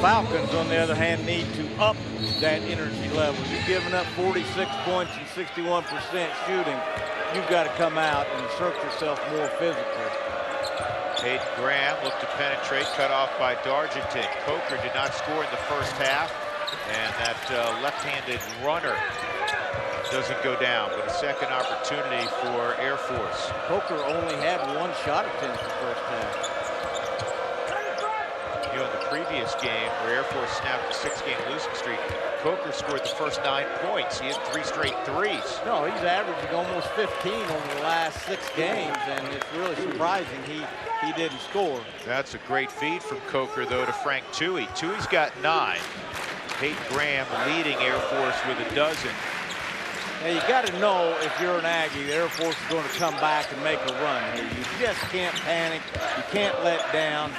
Falcons, on the other hand, need to up that energy level. You're giving up 46 points and 61% shooting. You've got to come out and assert yourself more physically. Hayden Graham looked to penetrate, cut off by Dargington. Coker did not score in the first half, and that left-handed runner doesn't go down, but a second opportunity for Air Force. Coker only had one shot attempt in the first half. You know, in the previous game where Air Force snapped a 6-game losing streak, Coker scored the first 9 points. He had 3 straight threes. No, he's averaging almost 15 over the last 6 games, and it's really surprising he didn't score. That's a great feed from Coker, though, to Frank Toohey. Toohey's got 9. Hayden Graham leading Air Force with a dozen. Now, you got to know if you're an Aggie, the Air Force is going to come back and make a run here. You just can't panic. You can't let down.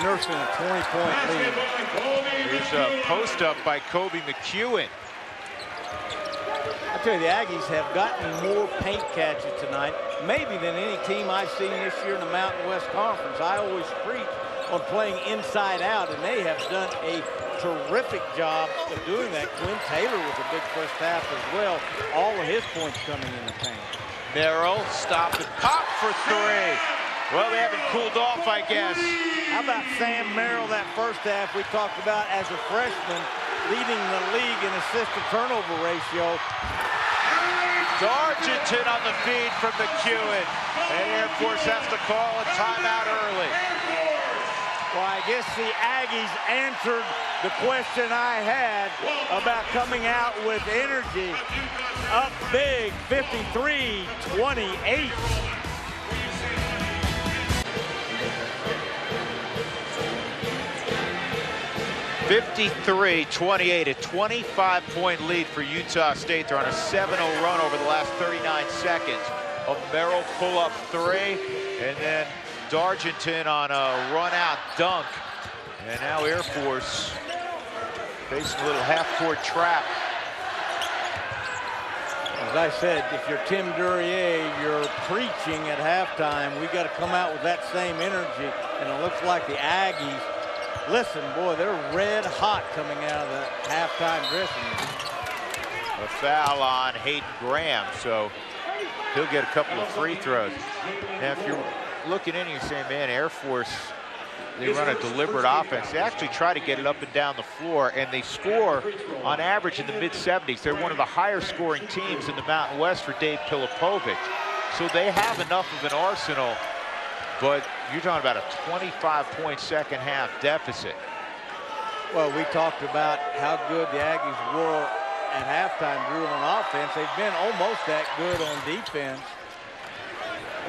Nursing a 20-point lead. Here's a post up by Kobe McEwen. I tell you, the Aggies have gotten more paint catches tonight, maybe than any team I've seen this year in the Mountain West Conference. I always preach on playing inside out, and they have done a terrific job of doing that. Quinn Taylor was a big first half as well. All of his points coming in the paint. Merrill stopped and pop for 3. Well, they haven't cooled off, I guess. How about Sam Merrill that first half we talked about as a freshman, leading the league in assist-to-turnover ratio. Dargington on the feed from McEwen. And Air Force has to call a timeout early. Well, I guess the Aggies answered the question I had about coming out with energy. Up big, 53-28. 53-28, a 25-point lead for Utah State. They're on a 7-0 run over the last 39 seconds. A Merrill pull-up 3, and then Dargington on a run-out dunk. And now Air Force facing a little half-court trap. As I said, if you're Tim Duryea, you're preaching at halftime. We got to come out with that same energy, and it looks like the Aggies. Listen, boy, they're red hot coming out of the halftime dressing room. A foul on Hayden Graham, so he'll get a couple of free throws. Now, if you're looking in, you're saying, man, Air Force, they run a deliberate offense. They actually try to get it up and down the floor, and they score on average in the mid-70s. They're one of the higher scoring teams in the Mountain West for Dave Pilipovic. So they have enough of an arsenal. But you're talking about a 25-point second half deficit. Well, we talked about how good the Aggies were at halftime, Drew, on offense. They've been almost that good on defense.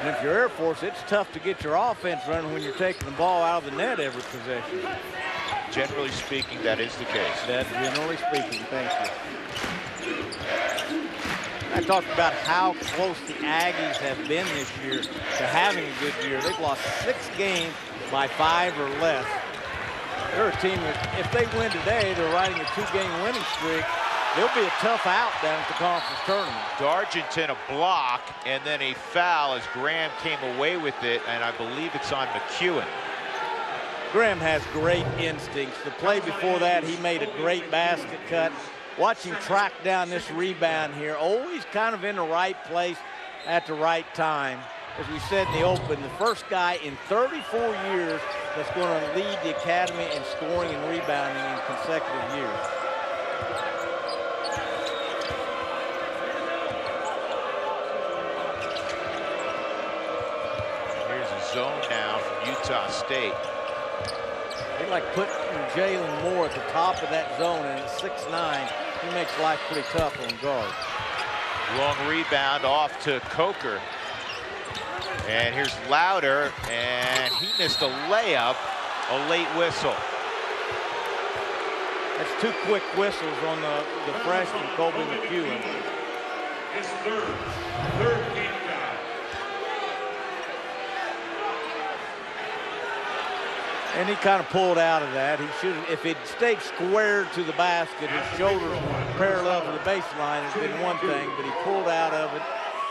And if you're Air Force, it's tough to get your offense running when you're taking the ball out of the net every possession. Generally speaking, that is the case. That, generally speaking, thank you. I talked about how close the Aggies have been this year to having a good year. They've lost 6 games by 5 or less. They're a team that, if they win today, they're riding a 2-game winning streak. They'll be a tough out down at the conference tournament. Dargington a block, and then a foul as Graham came away with it, and I believe it's on McEwen. Graham has great instincts. The play before that, he made a great basket cut. Watch him track down this rebound here. Always kind of in the right place at the right time. As we said in the open, the first guy in 34 years that's going to lead the academy in scoring and rebounding in consecutive years. Here's a zone now from Utah State. They like putting Jalen Moore at the top of that zone, and at 6'9", he makes life pretty tough on guard. Long rebound off to Coker. And here's Louder, and he missed a layup, a late whistle. That's 2 quick whistles on the freshman, Kobe McEwen. His third game foul. And he kind of pulled out of that. He should have, if he'd stayed squared to the basket, his shoulders parallel to the baseline, has been one thing, but he pulled out of it.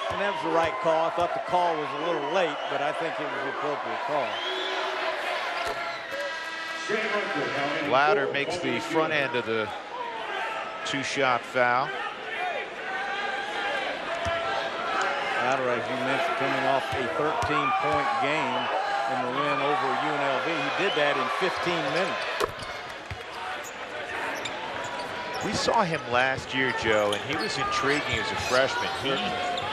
And that was the right call. I thought the call was a little late, but I think it was the appropriate call. Louder makes the front end of the two-shot foul. Louder, as you mentioned, coming off a 13-point game in the win over UNLV. He did that in 15 minutes. We saw him last year, Joe, and he was intriguing as a freshman.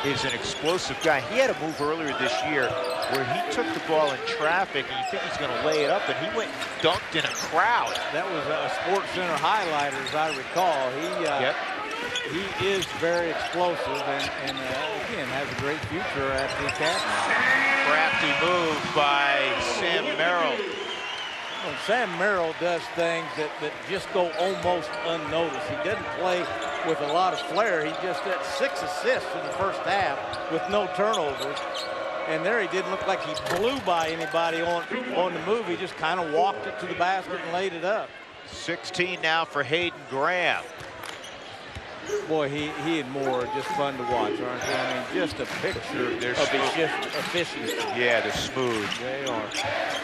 He is an explosive guy. He had a move earlier this year where he took the ball in traffic, and you think he's going to lay it up, and he went and dunked in a crowd. That was a Sports Center highlighter, as I recall. He is very explosive and again, has a great future at the academy. Crafty move by Sam Merrill. Well, Sam Merrill does things that just go almost unnoticed. He doesn't play with a lot of flair. He just had 6 assists in the first half with no turnovers. And there he didn't look like he blew by anybody on the move. He just kind of walked it to the basket and laid it up. 16 now for Hayden Graham. Boy, he and Moore are just fun to watch, aren't they? I mean, just a picture of efficiency. Yeah, they're smooth. They are.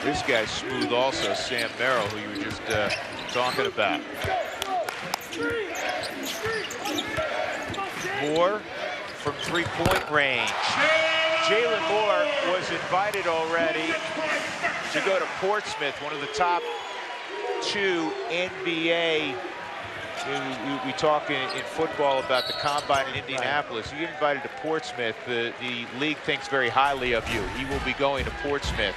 This guy's smooth also, Sam Merrill, who you were just talking about. Moore from three-point range. Jalen Moore was invited already to go to Portsmouth, one of the top 2 NBA. We talk in football about the combine in Indianapolis. You get invited to Portsmouth, the league thinks very highly of you. He will be going to Portsmouth.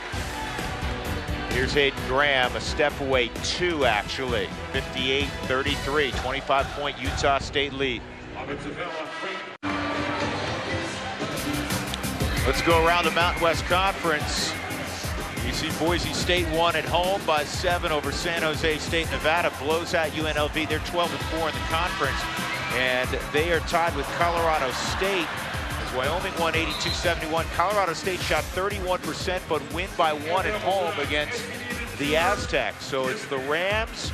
Here's Hayden Graham, a step away, 2 actually. 58-33, 25-point Utah State lead. Let's go around the Mountain West Conference. You see Boise State won at home by 7 over San Jose State. Nevada blows out UNLV. They're 12-4 in the conference, and they are tied with Colorado State. As Wyoming won 82-71. Colorado State shot 31%, but win by 1 at home against the Aztecs. So it's the Rams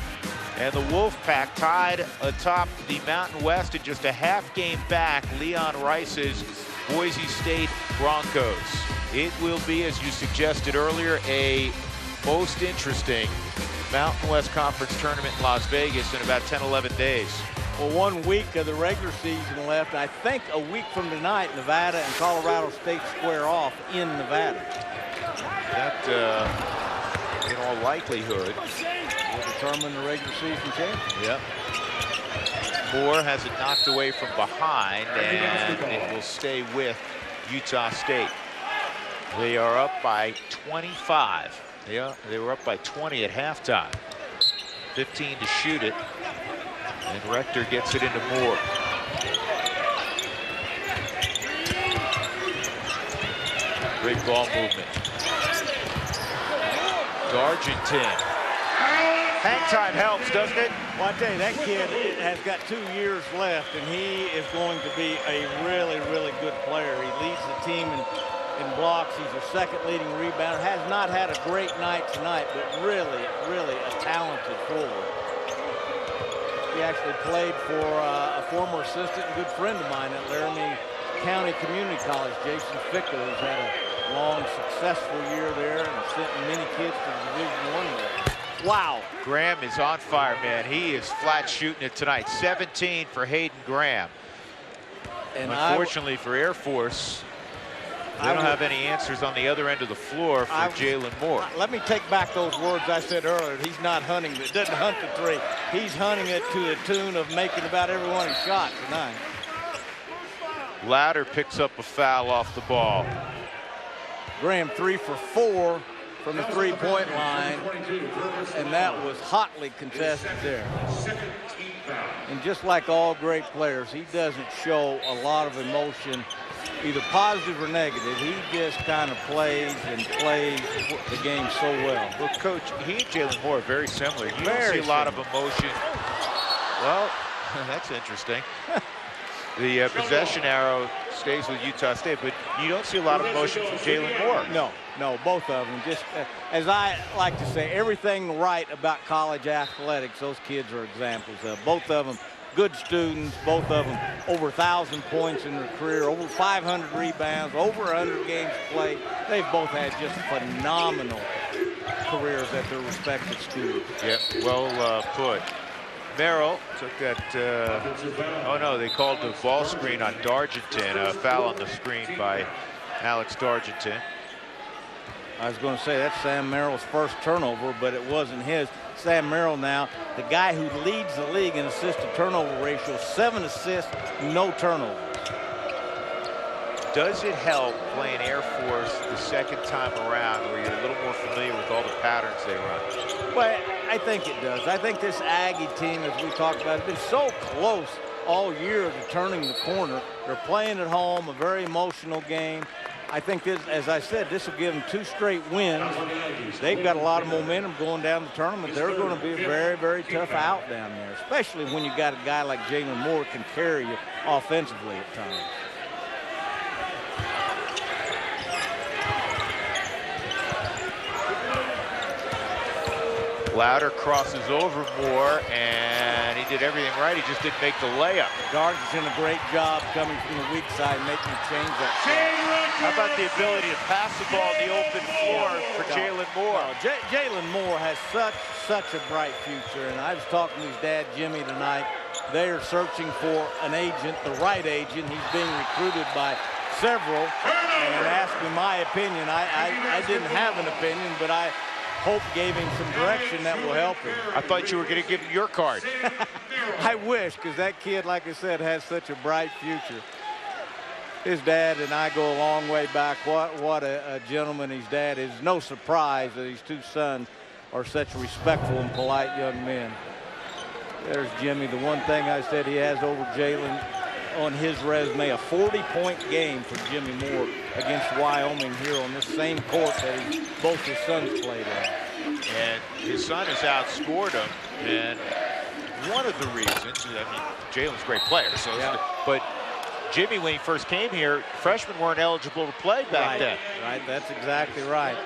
and the Wolfpack tied atop the Mountain West and just a half game back, Leon Rice's Boise State Broncos. It will be, as you suggested earlier, a most interesting Mountain West Conference tournament in Las Vegas in about 10-11 days. Well, 1 week of the regular season left. I think a week from tonight, Nevada and Colorado State square off in Nevada. That, in all likelihood, will determine the regular season champion. Yep. Moore has it knocked away from behind, and it will stay with Utah State. They are up by 25. They were up by 20 at halftime. 15 to shoot it. And Rector gets it into Moore. Great ball movement. Dargington. Hang time helps, doesn't it? Well, I tell you, that kid has got 2 years left, and he is going to be a really, really good player. He leads the team in blocks. He's a second leading rebounder. Has not had a great night tonight, but really, really a talented forward. He actually played for a former assistant and good friend of mine at Laramie County Community College, Jason Ficca, who's had a long, successful year there and sent many kids to the Division I level. Wow. Graham is on fire, man. He is flat shooting it tonight. 17 for Hayden Graham. And unfortunately for Air Force, they don't have any answers on the other end of the floor for Jalen Moore. Let me take back those words I said earlier. He's not hunting. It doesn't hunt the 3. He's hunting it to the tune of making about every one he shot tonight. Louder picks up a foul off the ball. Graham 3 for 4 from the 3-point line, and that was hotly contested there. And just like all great players, he doesn't show a lot of emotion, either positive or negative. He just kind of plays and plays the game so well. Well, Coach, he and Jalen Moore are very similar. You don't see a lot of emotion. Well, that's interesting. The possession arrow stays with Utah State, but you don't see a lot of emotion from Jalen Moore. No, both of them. Just as I like to say, everything right about college athletics, those kids are examples of. Both of them good students, both of them over 1,000 points in their career, over 500 rebounds, over 100 games played. They've both had just phenomenal careers at their respective schools. Yep, well put. Merrill took that, oh no, they called the ball screen on Dargington, a foul on the screen by Alex Dargington. I was going to say that's Sam Merrill's first turnover, but it wasn't his. Sam Merrill now, the guy who leads the league in assist-to-turnover ratio, 7 assists, no turnovers. Does it help playing Air Force the second time around where you're a little more familiar with all the patterns they run? Well, I think it does. I think this Aggie team, as we talked about, has been so close all year to turning the corner. They're playing at home, a very emotional game. I think this, as I said, this will give them 2 straight wins. They've got a lot of momentum going down the tournament. They're going to be a very, very tough out down there, especially when you got a guy like Jalen Moore can carry you offensively at times. Louder crosses over Moore, and he did everything right. He just didn't make the layup. Dargington a great job coming from the weak side, making the change that. How about the ability to pass the ball in the open floor for Jalen Moore? Jalen Moore has such a bright future, and I was talking to his dad, Jimmy, tonight. They are searching for an agent, the right agent. He's being recruited by several, and asked me my opinion. I didn't have an opinion, but I hope gave him some direction that will help him. I thought you were going to give him your card. I wish, because that kid, like I said, has such a bright future. His dad and I go a long way back. What a gentleman his dad is. No surprise that his 2 sons are such respectful and polite young men. There's Jimmy. The one thing I said he has over Jalen on his resume, a 40-point game for Jimmy Moore against Wyoming here on this same court that both his sons played at. And his son has outscored him, and one of the reasons, I mean, Jalen's a great player, so yeah. But Jimmy, when he first came here, freshmen weren't eligible to play back then. Right, that's exactly right.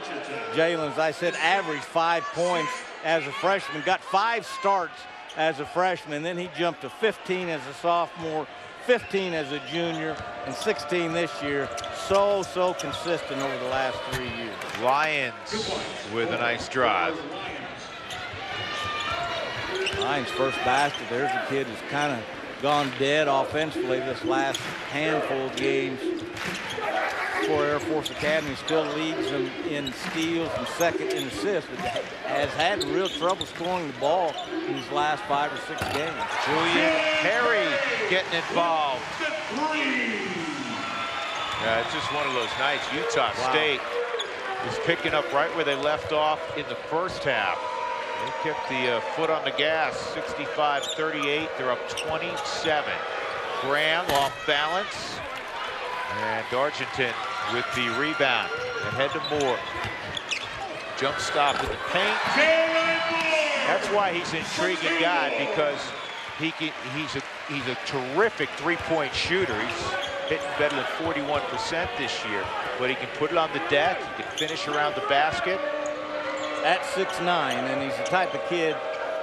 Jalen's, I said, averaged 5 points as a freshman, got 5 starts as a freshman, and then he jumped to 15 as a sophomore, 15 as a junior, and 16 this year. So consistent over the last 3 years. Lyons with a nice drive. Lyons' first basket. There's a kid who's kind of gone dead offensively this last handful of games for Air Force Academy. Still leads them in steals and second in assists, but has had real trouble scoring the ball in his last 5 or 6 games. Julian Perry getting involved. Yeah, it's just one of those nights. Utah State is picking up right where they left off in the first half. They kept the foot on the gas, 65-38. They're up 27. Graham off balance. And Dargington with the rebound. Ahead to Moore. Jump stop in the paint. That's why he's an intriguing guy, because he's a terrific 3-point shooter. He's hitting better than 41% this year, but he can put it on the deck. He can finish around the basket. At 6'9", and he's the type of kid,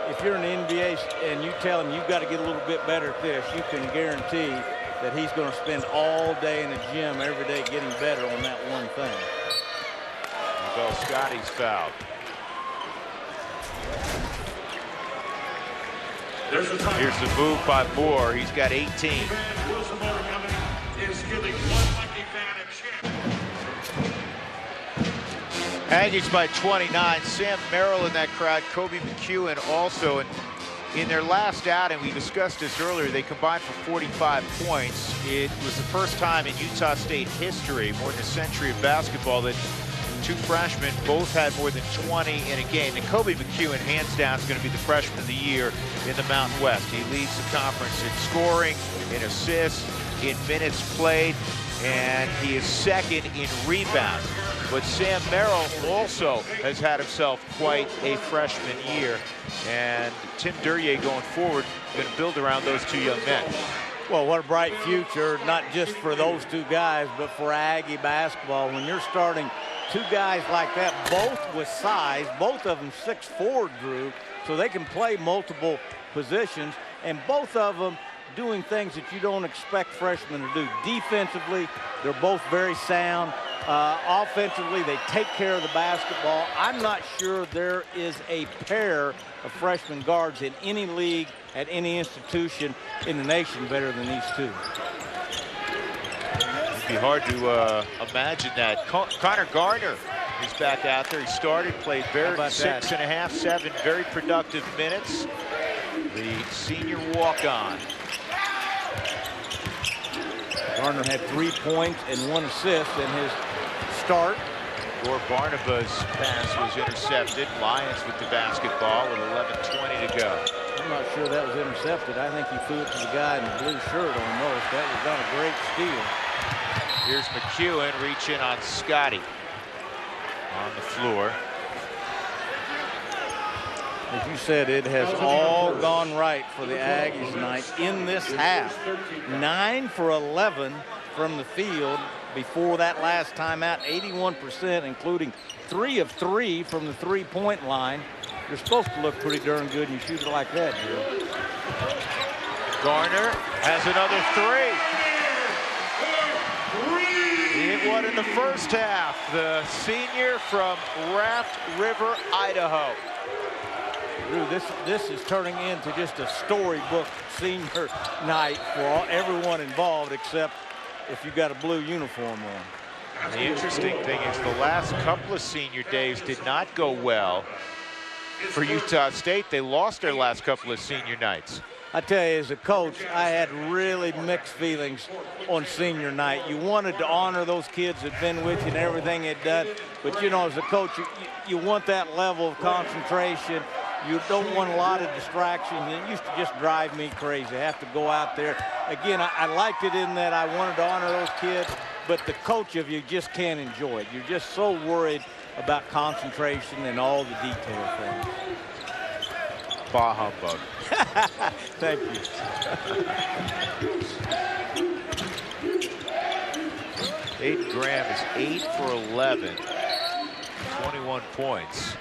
if you're in the NBA and you tell him you've got to get a little bit better at this, you can guarantee that he's going to spend all day in the gym every day getting better on that one thing. Well, Scotty's fouled. Here's the move by Moore. He's got 18. Aggies by 29. Sam Merrill in that crowd. Kobe McEwen also. And in their last outing, we discussed this earlier, they combined for 45 points. It was the first time in Utah State history, more than a century of basketball, that 2 freshmen both had more than 20 in a game. And Kobe McEwen, hands down, is going to be the freshman of the year in the Mountain West. He leads the conference in scoring, in assists, in minutes played, and he is second in rebounds. But Sam Merrill also has had himself quite a freshman year, and Tim Duryea going forward going to build around those 2 young men. Well, what a bright future, not just for those 2 guys, but for Aggie basketball. When you're starting 2 guys like that, both with size, both of them 6'4", Drew, so they can play multiple positions, and both of them doing things that you don't expect freshmen to do. Defensively, they're both very sound. Offensively, they take care of the basketball. I'm not sure there is a pair of freshman guards in any league at any institution in the nation better than these two. It'd be hard to imagine that. Connor Gardner is back out there. He started, played very 6.5, 7 very productive minutes. The senior walk-on. Gardner had 3 points and 1 assist in his start. Gore Barnaba's pass was intercepted. Lions with the basketball with 11:20 to go. I'm not sure that was intercepted. I think he threw it to the guy in the blue shirt almost. That was not a great steal. Here's McEwen reaching on Scotty on the floor. As you said, it has all gone right for the Aggies tonight in this half. 9 for 11 from the field before that last timeout, 81%, including 3 of 3 from the three-point line. You're supposed to look pretty darn good and you shoot it like that, Drew. Garner has another 3. He hit one in the first half. The senior from Raft River, Idaho. Drew, this is turning into just a storybook senior night for everyone involved, except if you got a blue uniform on. And the interesting thing is the last couple of senior days did not go well for Utah State. They lost their last couple of senior nights. I tell you, as a coach, I had really mixed feelings on senior night. You wanted to honor those kids that had been with you and everything they'd done, but you know, as a coach, you want that level of concentration. You don't want a lot of distractions. It used to just drive me crazy. I have to go out there. Again, I liked it in that I wanted to honor those kids, but the coach of you just can't enjoy it. You're just so worried about concentration and all the detail things. Bah humbug. Thank you. Aiden Graham is 8 for 11, 21 points.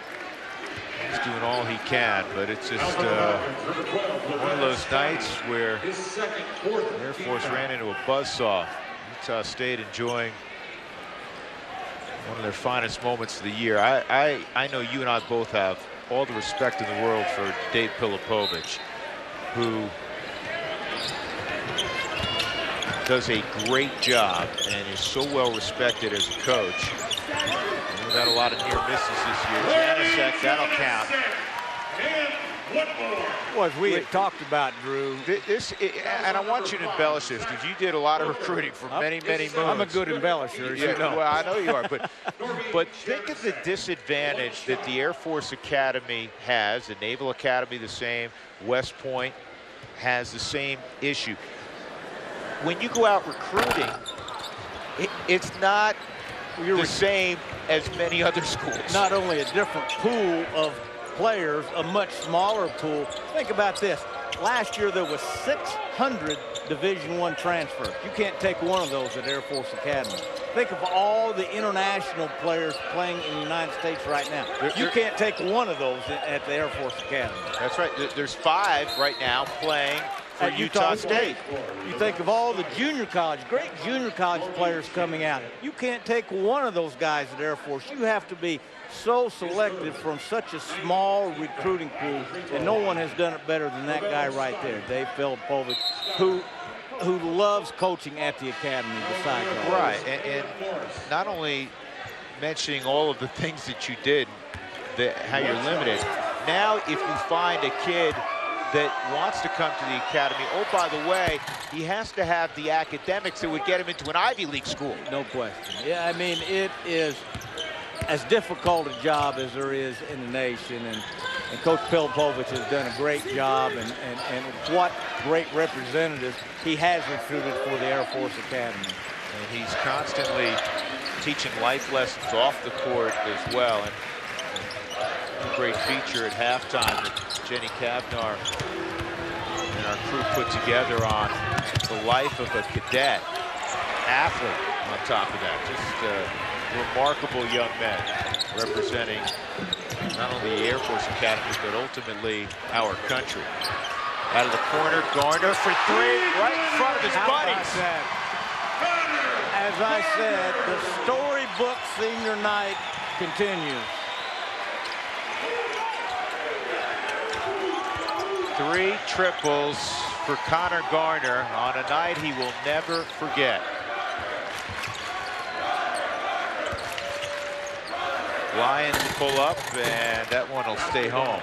He's doing all he can, but it's just one of those nights where Air Force ran into a buzzsaw. Utah State enjoying one of their finest moments of the year. I know you and I both have all the respect in the world for Dave Pilipovich, who does a great job and is so well respected as a coach. We've had a lot of near misses this year. Janasek, that'll count. Well, as we had talked about, Drew. And I want you to embellish this, because you did a lot of recruiting for many, many moons. I'm a good embellisher, as you know. Well, I know you are, but think of the disadvantage that the Air Force Academy has, the Naval Academy the same, West Point has the same issue. When you go out recruiting, it's not the same as many other schools. Not only a different pool of players, a much smaller pool. Think about this. Last year there was 600 Division I transfers. You can't take one of those at Air Force Academy. Think of all the international players playing in the United States right now. You can't take one of those at the Air Force Academy. That's right. There's 5 right now playing for Utah State. You think of all the junior college, great junior college players coming out. You can't take one of those guys at Air Force. You have to be so selective from such a small recruiting pool, and no one has done it better than that guy right there, Dave Pilipovich, who loves coaching at the academy besides all. Right, and not only mentioning all of the things that you did, how you're limited. Now, if you find a kid that wants to come to the academy, oh, by the way, he has to have the academics that would get him into an Ivy League school. No question. Yeah, I mean, it is as difficult a job as there is in the nation, and Coach Pilipovich has done a great job, and what great representatives he has recruited for the Air Force Academy. And he's constantly teaching life lessons off the court as well. And a great feature at halftime that Jenny Kavnar and our crew put together on the life of a cadet athlete on top of that. Just remarkable young men representing not only the Air Force Academy, but ultimately our country. Out of the corner, Garner for 3, right in front of his buddies. As I said, the books. Senior night continues. 3 triples for Connor Garner on a night he will never forget. Lions pull up, and that one will stay home.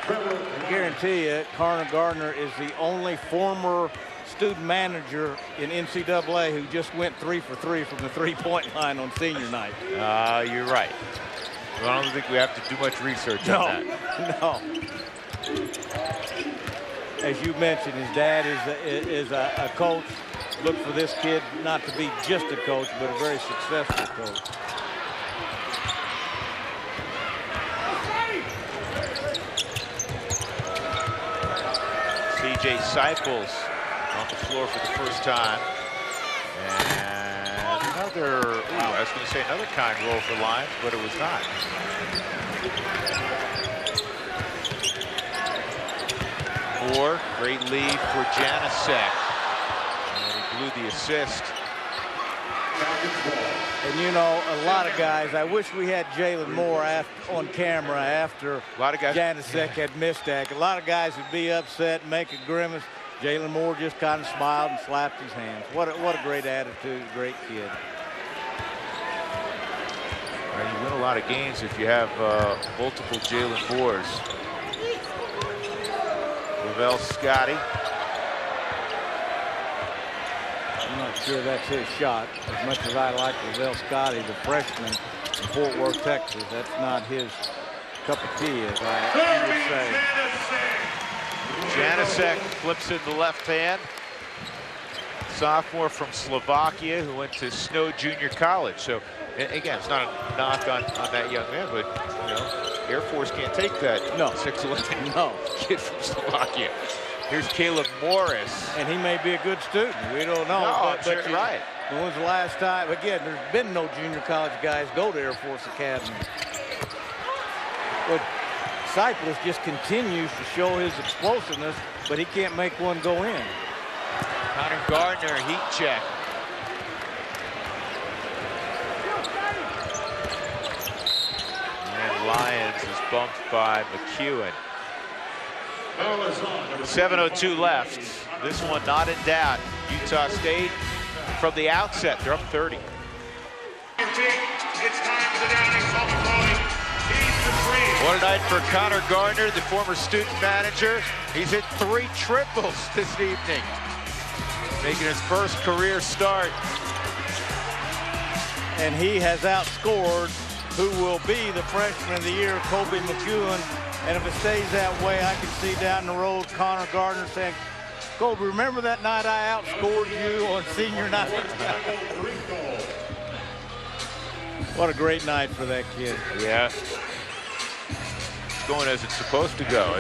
I guarantee you, Connor Gardner is the only former student manager in NCAA who just went 3 for 3 from the three-point line on senior night. You're right. Well, I don't think we have to do much research on that. No. As you mentioned, his dad is a coach. Look for this kid not to be just a coach, but a very successful coach. C.J. Seipels on the floor for the first time. And another, I was going to say another kind roll for Lions, but it was not. Moore, great lead for Janasek. And he blew the assist. And you know, a lot of guys, I wish we had Jalen Moore on camera after Janasek had missed that. A lot of guys would be upset, make a grimace. Jalen Moore just kind of smiled and slapped his hands. What a great attitude, great kid. Well, you win a lot of games if you have multiple Jalen Moores. Lavelle Scotty. I'm not sure that's his shot. As much as I like Lavelle Scotty, the freshman from Fort Worth, Texas, that's not his cup of tea, as I would say. Janasek flips in the left hand. Sophomore from Slovakia who went to Snow Junior College. So again, it's not a knock on that young man, but you know, Air Force can't take that 6'11" kid from Slovakia. Here's Caleb Morris. And he may be a good student. We don't know. No, but you're right. When was the last time? Again, there's been no junior college guys go to Air Force Academy. But Seipels just continues to show his explosiveness, but he can't make one go in. Connor Gardner, heat check. And Lyons is bumped by McEwen. 7:02 left. This one not in doubt. Utah State from the outset, they're up 30. What a night for Connor Gardner, the former student manager. He's hit 3 triples this evening, making his first career start. And he has outscored who will be the freshman of the year, Kobe McEwen. And if it stays that way, I can see down the road Connor Gardner saying, Kobe, remember that night I outscored you on senior night? What a great night for that kid. Yeah. Going as it's supposed to go,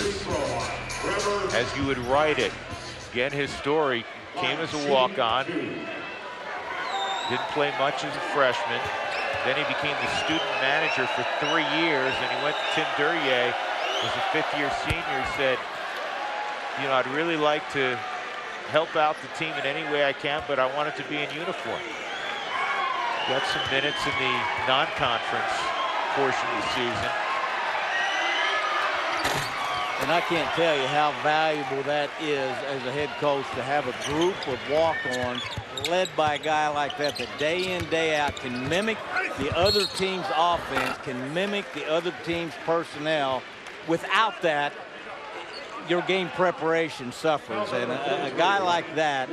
as you would write it. Again, his story came as a walk-on. Didn't play much as a freshman. Then he became the student manager for 3 years, and he went to Tim Duryea as a 5th-year senior. He said, you know, I'd really like to help out the team in any way I can, but I want it to be in uniform. Got some minutes in the non-conference portion of the season. And I can't tell you how valuable that is as a head coach to have a group of walk-ons led by a guy like that day in, day out can mimic the other team's offense, can mimic the other team's personnel. Without that, your game preparation suffers. And a guy like that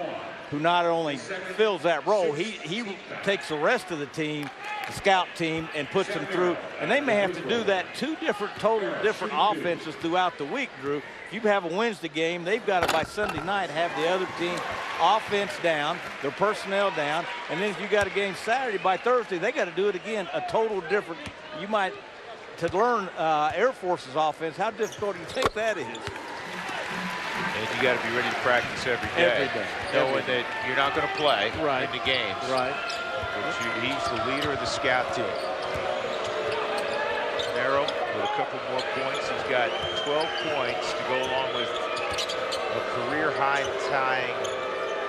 who not only fills that role, he takes the rest of the team, the scout team, and puts them through. And they may have to do that 2 total different offenses throughout the week, Drew. If you have a Wednesday game, they've got to, by Sunday night, have the other team offense down, their personnel down. And then if you got a game Saturday, by Thursday, they got to do it again, a total different. You might, to learn Air Force's offense, how difficult do you think that is? And you got to be ready to practice every day. Knowing that you're not going to play in the games. Right. But he's the leader of the scout team. Merrill with a couple more points. He's got 12 points to go along with a career high tying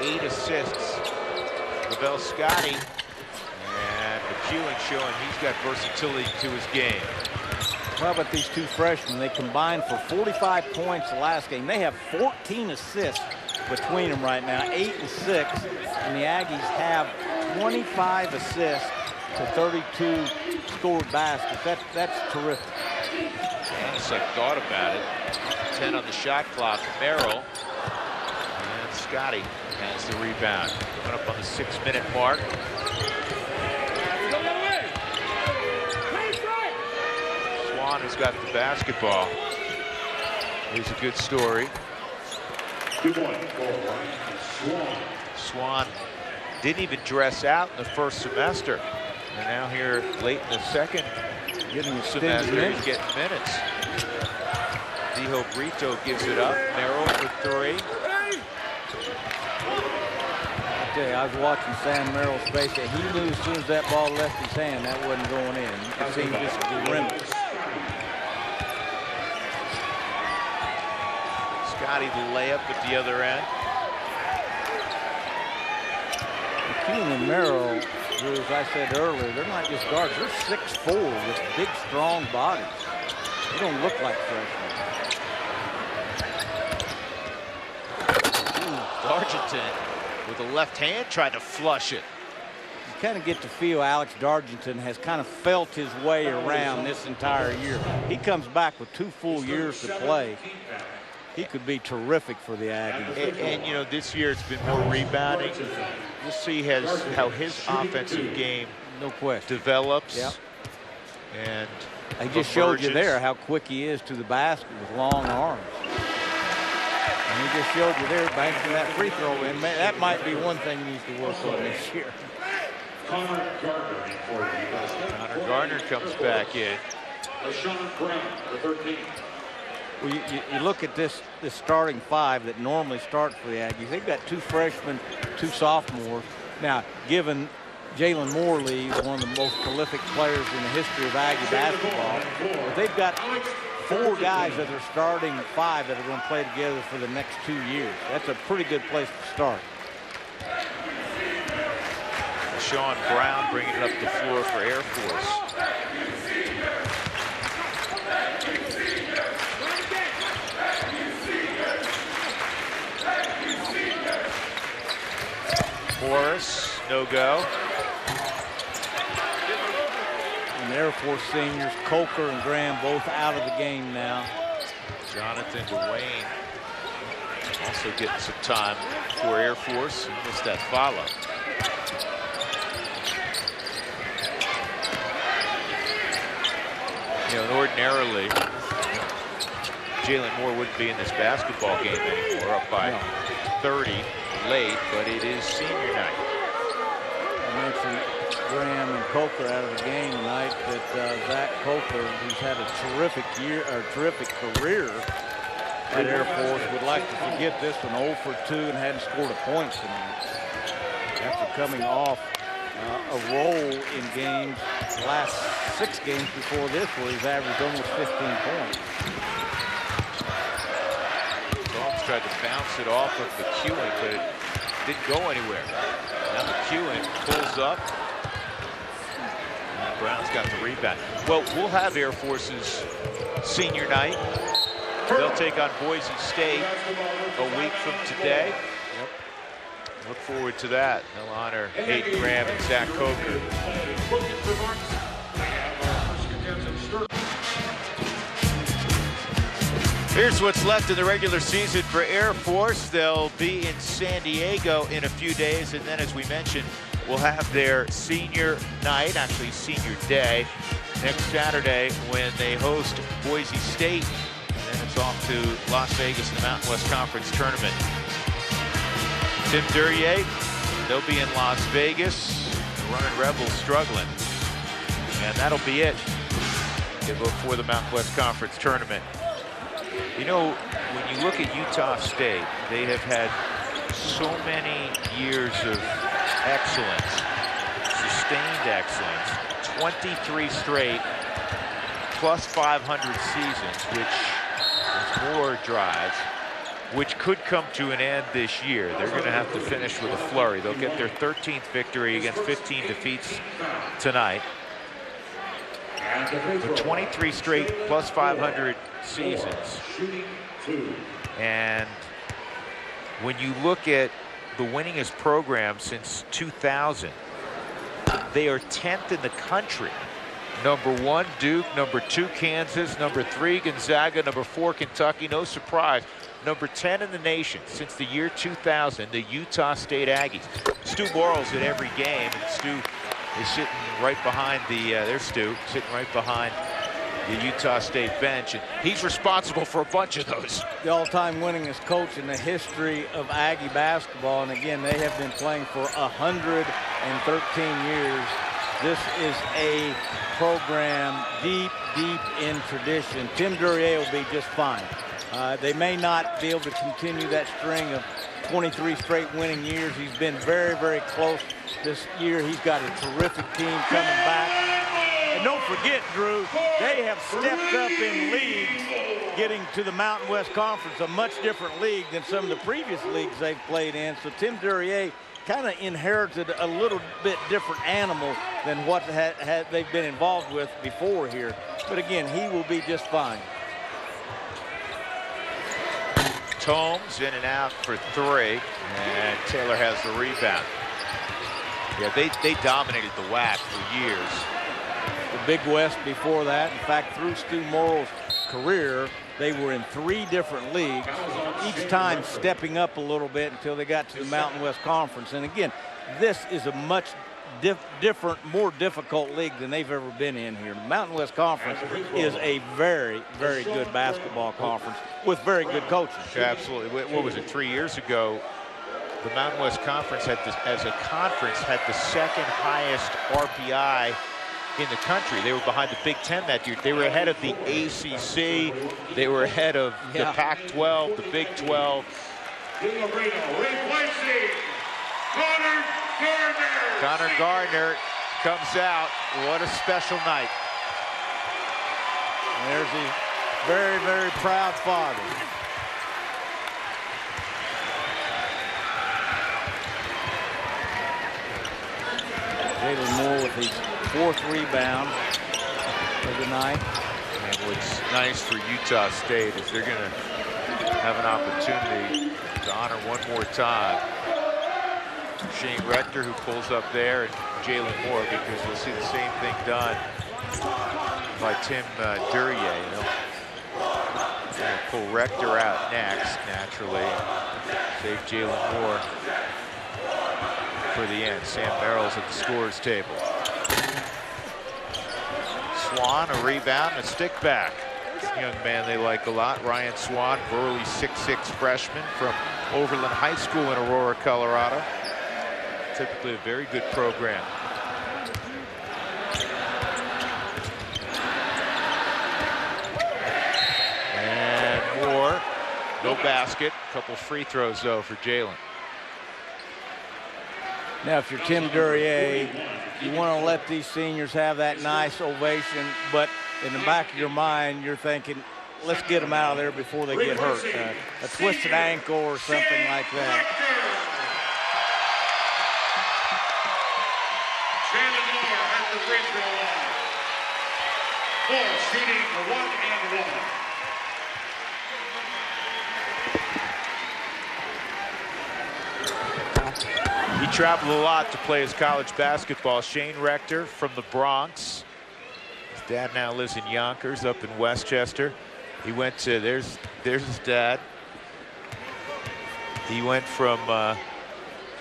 8 assists. Lavelle Scotty and McEwen showing he's got versatility to his game. How about these two freshmen? They combined for 45 points the last game. They have 14 assists between them right now, 8 and 6. And the Aggies have 25 assists to 32 scored baskets. That's terrific. Honestly, I thought about it. 10 on the shot clock. Merrill. And Scotty has the rebound. Coming up on the 6-minute mark. Swan has got the basketball. Here's a good story. Swan didn't even dress out in the first semester. And now here late in the second semester, he's getting minutes. Dijo Brito gives it up. Merrill for 3. I tell you, I was watching Sam Merrill's face. He knew as soon as that ball left his hand, that wasn't going in. You could see him just grimace. Scotty the layup at the other end. McEwen and Merrill, as I said earlier, they're not just guards. They're 6'4" with big, strong bodies. They don't look like freshmen. Dargington with the left hand tried to flush it. You kind of get to feel Alex Dargington has kind of felt his way around this entire year. He comes back with 2 full years to play. He could be terrific for the Aggies. And you know, this year it's been more rebounding. We'll see how his offensive game No question. develops. Yep. And I just showed you there how quick he is to the basket with long arms. And he just showed you there banking that free throw in. That might be one thing he needs to work on this year. Connor Gardner in for you. Connor Gardner comes back in. LaShawn Brown for 13. Well, you look at this starting 5 that normally starts for the Aggies. They've got 2 freshmen, 2 sophomores. Now, given Jalen Moore leaves, one of the most prolific players in the history of Aggie basketball, but they've got 4 guys that are starting 5 that are going to play together for the next 2 years. That's a pretty good place to start. Sean Brown bringing it up the floor for Air Force. Morris, no go. And Air Force seniors, Coker and Graham, both out of the game now. Jonathan Dwayne also getting some time for Air Force. He missed that follow. You know, and ordinarily, Jalen Moore wouldn't be in this basketball game anymore, up by 30 late, but it is senior night. I mentioned Graham and Coker out of the game tonight. That Zach Coker, who's had a terrific year or terrific career at Air Force, would like to forget this one, 0 for 2, and hadn't scored a point tonight. After coming off a roll in games, the last 6 games before this, where he's averaged almost 15 points. Dogs tried to bounce it off of McEwen, but it didn't go anywhere. Now McEwen pulls up. And Brown's got the rebound. Well, we'll have Air Force's senior night. They'll take on Boise State a week from today. Yep. Look forward to that. They'll honor Hayden Graham and Zach Coker. Here's what's left in the regular season for Air Force. They'll be in San Diego in a few days, and then, as we mentioned, we'll have their senior night, actually senior day, next Saturday when they host Boise State. And then it's off to Las Vegas in the Mountain West Conference Tournament. Tim Duryea, they'll be in Las Vegas. The Running Rebels struggling. And that'll be it before the Mountain West Conference Tournament. You know, when you look at Utah State, they have had so many years of excellence, sustained excellence, 23 straight plus 500 seasons, which is more drives which could come to an end this year. They're going to have to finish with a flurry. They'll get their 13th victory against 15 defeats tonight. With 23 straight plus 500 seasons. And when you look at the winningest program since 2000, they are 10th in the country. Number 1, Duke. Number 2, Kansas. Number 3, Gonzaga. Number 4, Kentucky. No surprise. Number 10 in the nation since the year 2000, the Utah State Aggies. Stu Morrill's at every game, and Stu is sitting right behind there's Stu, sitting right behind the Utah State bench, and he's responsible for a bunch of those. The all-time winningest coach in the history of Aggie basketball, and again, they have been playing for 113 years. This is a program deep, deep in tradition. Tim Duryea will be just fine. They may not be able to continue that string of 23 straight winning years. He's been very, very close this year. He's got a terrific team coming back. And don't forget, Drew, they have stepped up in leagues, getting to the Mountain West Conference, a much different league than some of the previous leagues they've played in. So Tim Duryea kind of inherited a little bit different animal than what they've been involved with before here. But again, he will be just fine. Tomes in and out for 3, and Taylor has the rebound. Yeah, they dominated the WAC for years. The Big West before that. In fact, through Stu Morrill's career, they were in 3 different leagues, each time stepping up a little bit until they got to the Mountain West Conference. And again, this is a much different, more difficult league than they've ever been in here. The Mountain West Conference is a very, very good basketball conference with very good coaches. Yeah, absolutely. What was it, 3 years ago? The Mountain West Conference had as a conference, had the 2nd highest RPI in the country. They were behind the Big Ten that year. They were ahead of the ACC. They were ahead of the Pac-12, the Big 12. Replacing Connor Gardner. Connor Gardner comes out. What a special night. And there's the very, very proud father. Jalen Moore with his 4th rebound of the night. And what's nice for Utah State is they're going to have an opportunity to honor one more time Shane Rector, who pulls up there, and Jalen Moore, because you'll see the same thing done by Tim Duryea. You know, pull Rector out next, naturally, and save Jalen Moore for the end. Sam Merrill's at the scorer's table. Swan, a rebound, and a stick back. This young man they like a lot, Ryan Swan, burly 6'6" freshman from Overland High School in Aurora, Colorado. Typically a very good program. And Moore, no basket. A couple free throws though for Jalen. Now, if you're Tim Duryea, you want to let these seniors have that nice ovation, but in the back of your mind, you're thinking, let's get them out of there before they get hurt. A twisted ankle or something like that. Jalen Moore at the free throw line. Moore shooting 1 and 1. He traveled a lot to play his college basketball. Shane Rector from the Bronx. His dad now lives in Yonkers up in Westchester. He went to, there's his dad. He went from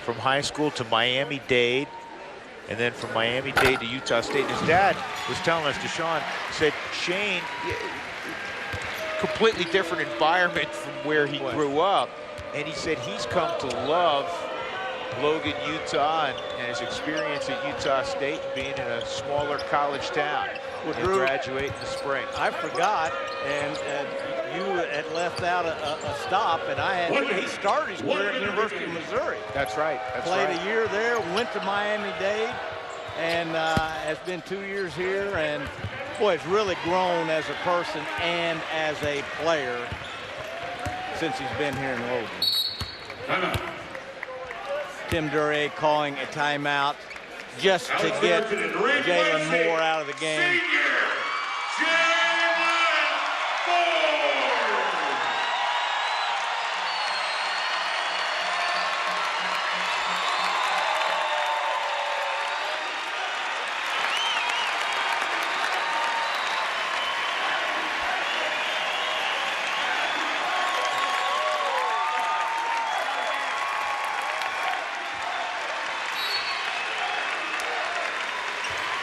high school to Miami-Dade, and then from Miami-Dade to Utah State. And his dad was telling us, Deshaun, said, Shane, completely different environment from where he grew up. And he said he's come to love Logan, Utah, and his experience at Utah State, being in a smaller college town. Will graduate in the spring. I forgot, and you had left out a stop, and he started his career at University of Missouri. That's right. Played a year there, went to Miami-Dade, and has been 2 years here, and boy, has really grown as a person and as a player. since he's been here in Logan. Tim Duryea calling a timeout just to get Jalen Moore out of the game.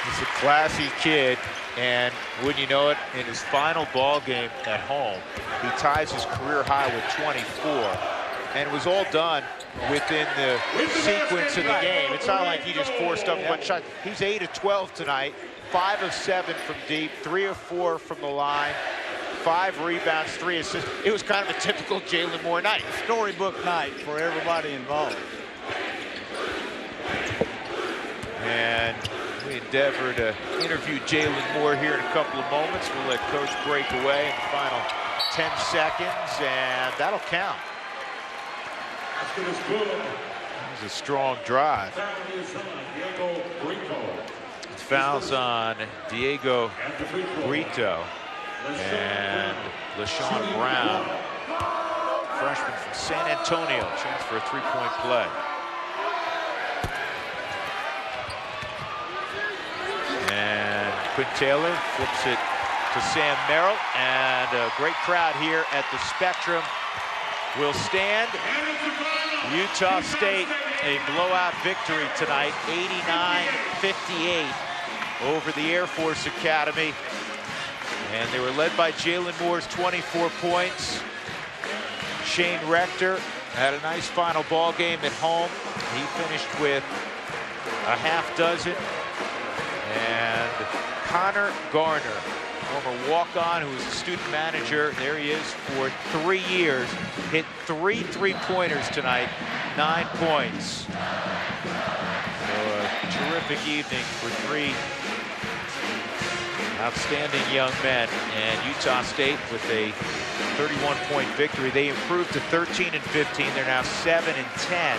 He's a classy kid, and wouldn't you know it, in his final ball game at home, he ties his career high with 24, and it was all done within the sequence of the game. It's not like he just forced up a bunch of shots. He's 8 of 12 tonight, 5 of 7 from deep, 3 of 4 from the line, 5 rebounds, 3 assists. It was kind of a typical Jalen Moore night. Storybook night for everybody involved. And we endeavor to interview Jalen Moore here in a couple of moments. We'll let Coach break away in the final 10 seconds, and that'll count. That was a strong drive. Fouls on Diego Brito and LaShawn Brown, freshman from San Antonio, chance for a three-point play. And Quinn Taylor flips it to Sam Merrill, and a great crowd here at the Spectrum will stand. Utah State, a blowout victory tonight, 89-58 over the Air Force Academy. And they were led by Jalen Moore's 24 points. Shane Rector had a nice final ball game at home. He finished with a half dozen. And Connor Garner, former walk-on who was a student manager, there he is for 3 years, hit 3 three-pointers tonight, 9 points. So a terrific evening for 3 outstanding young men. And Utah State with a 31-point victory. They improved to 13-15. They're now 7-10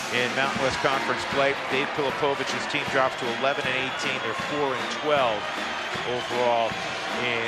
in Mountain West Conference play. Dave Pilipovic's team drops to 11-18. They're 4-12 overall in